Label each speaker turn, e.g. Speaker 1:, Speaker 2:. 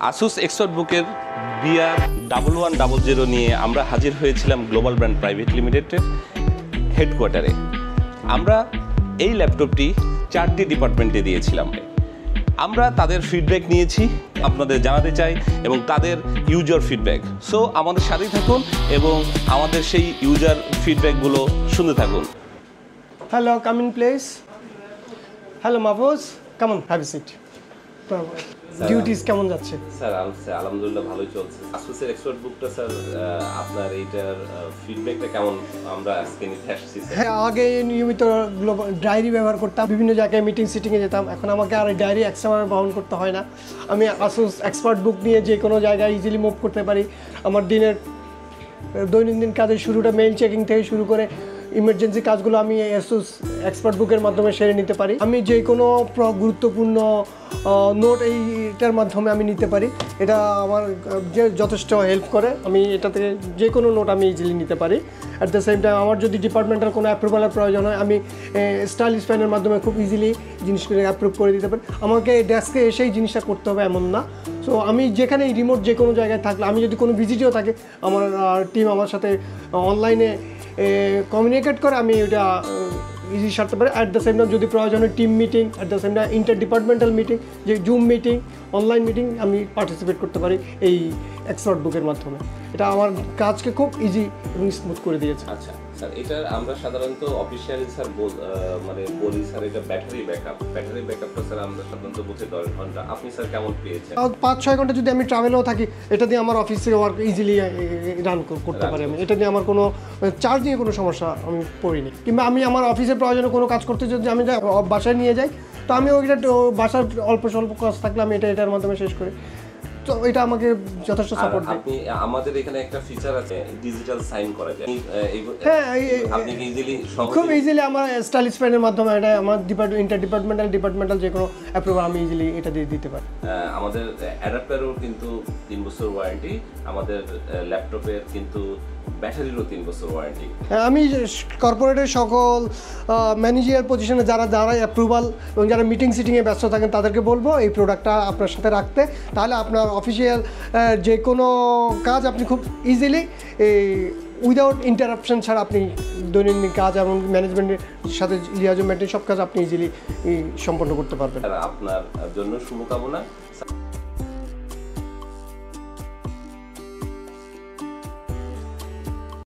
Speaker 1: Asus এক্সপার্টবুকের BR1100 নিয়ে আমরা হাজির হয়েছিলাম গ্লোবাল ব্র্যান্ড প্রাইভেট লিমিটেডের হেডকোয়ার্টারে। আমরা এই ল্যাপটপটি 4টি ডিপার্টমেন্টে দিয়েছিলাম। আমরা তাদের ফিডব্যাক নিয়েছি, আপনাদের জানাতে চাই, এবং তাদের ইউজার ফিডব্যাক। সো আমাদের সাথেই থাকুন এবং আমাদের সেই ইউজার ফিডব্যাকগুলো শুনতে থাকুন।
Speaker 2: Hello, come in please. Hello, Mahfouz. Come on, have a seat. Duties কেমন যাচ্ছে?
Speaker 1: স্যার আলহামদুলিল্লাহ ভালোই চলছে। আসুসের এক্সপার্ট বুকটা স্যার আপনার এইটার ফিডব্যাকটা কেমন আমরা আজকে নিতে আসছি?
Speaker 2: হ্যাঁ, আগে নিয়মিত ডায়েরি ব্যবহার করতাম, বিভিন্ন জায়গায় মিটিং সিটিংয়ে যেতাম। এখন আমাকে আর ডায়েরি এক্সট্রাভাবে বহন করতে হয় না। আমি আসুস এক্সপার্ট বুক নিয়ে যে কোনো জায়গায় ইজিলি মুভ করতে পারি। আমার দিনের দৈনন্দিন কাজের শুরুটা মেইল চেকিং থেকে শুরু করে ইমার্জেন্সি কাজগুলো আমি আসুস এক্সপার্ট বুকের মাধ্যমে সেরে নিতে পারি। আমি যে কোনো গুরুত্বপূর্ণ নোট এইটার মাধ্যমে আমি নিতে পারি। এটা আমার যে যথেষ্ট হেল্প করে। আমি এটা থেকে যে কোনো নোট আমি ইজিলি নিতে পারি। অ্যাট দ্য সেম টাইম আমার যদি ডিপার্টমেন্টাল কোনো অ্যাপ্রুভালের প্রয়োজন হয়, আমি স্টাইলিশ পেনের মাধ্যমে খুব ইজিলি জিনিসগুলো অ্যাপ্রুভ করে দিতে পারি। আমাকে ডেস্কে এসেই জিনিসটা করতে হবে এমন না। সো আমি যেখানে রিমোট যে কোনো জায়গায় থাকলে, আমি যদি কোনো ভিজিটেও থাকে, আমার টিম আমার সাথে অনলাইনে কমিউনিকেট করে আমি এটা ইজি সারতে পারি। অ্যাট দ্য সেম টাইম যদি প্রয়োজন হয় team meeting, at the same time inter departmental meeting, যে জুম মিটিং, অনলাইন মিটিং, আমি পার্টিসিপেট করতে পারি এই এক্সপার্ট বুকের মাধ্যমে। এটা আমার কাজকে খুব ইজি এবং স্মুথ করে দিয়েছে।
Speaker 1: আচ্ছা স্যার, এটা আমরা সাধারণত অফিসিয়ালি স্যার বলি স্যার এটা ব্যাটারি ব্যাকআপটা স্যার আমরা সাধারণত বলছি 10 ঘন্টা। আপনি স্যার কেমন পেয়েছেন?
Speaker 2: 5-6 ঘন্টা যদি আমি ট্রাভেলেও থাকি, এটা দিয়ে আমার অফিসে ওয়ার্ক ইজিলি রান করতে পারি। আমি এটা দিয়ে আমার কোনো চার্জ নিয়ে কোনো সমস্যা আমি পড়িনি। কিংবা আমি আমার অফিসের প্রয়োজনে কোনো কাজ করতে যদি আমি বাসায় নিয়ে যাই, তো আমি ওইটা বাসার অল্প স্বল্প কাজ থাকলে আমি এটার মাধ্যমে শেষ করি। তো এটা আমাকে যথেষ্ট সাপোর্ট দেয়।
Speaker 1: আপনি আমাদের এখানে একটা ফিচার আছে, ডিজিটাল সাইন করা যায়।
Speaker 2: হ্যাঁ,
Speaker 1: আপনি কি ইজিলি
Speaker 2: খুব ইজিলি আমার স্টাইলিশ পেনের মাধ্যমে এটা আমার ইন্টার ডিপার্টমেন্টাল যে কোনো অ্যাপ্রুভাল আমি ইজিলি এটা দিয়ে দিতে পারি।
Speaker 1: আমাদের অ্যাডাপ্টারও কিন্তু 3 বছর ওয়ারেন্টি, আমাদের ল্যাপটপের কিন্তু ব্যাটারিরও 3 বছর ওয়ারেন্টি।
Speaker 2: আমি কর্পোরেটের সকল ম্যানেজারিয়াল পজিশনে যারা অ্যাপ্রুভাল এবং যারা মিটিং সিটিংয়ে ব্যস্ত থাকেন তাদেরকে বলবো এই প্রোডাক্টটা আপনার সাথে রাখতে। তাহলে আপনার অফিসিয়াল যে কোনো কাজ আপনি খুব ইজিলি উইদাউট ইন্টারাপশন ছাড়া আপনি দৈনন্দিন কাজ এবং ম্যানেজমেন্টের সাথে লিয়াজো মেনটেন সব কাজ আপনি ইজিলি সম্পন্ন করতে পারবেন।
Speaker 1: আপনার জন্য শুভকামনা।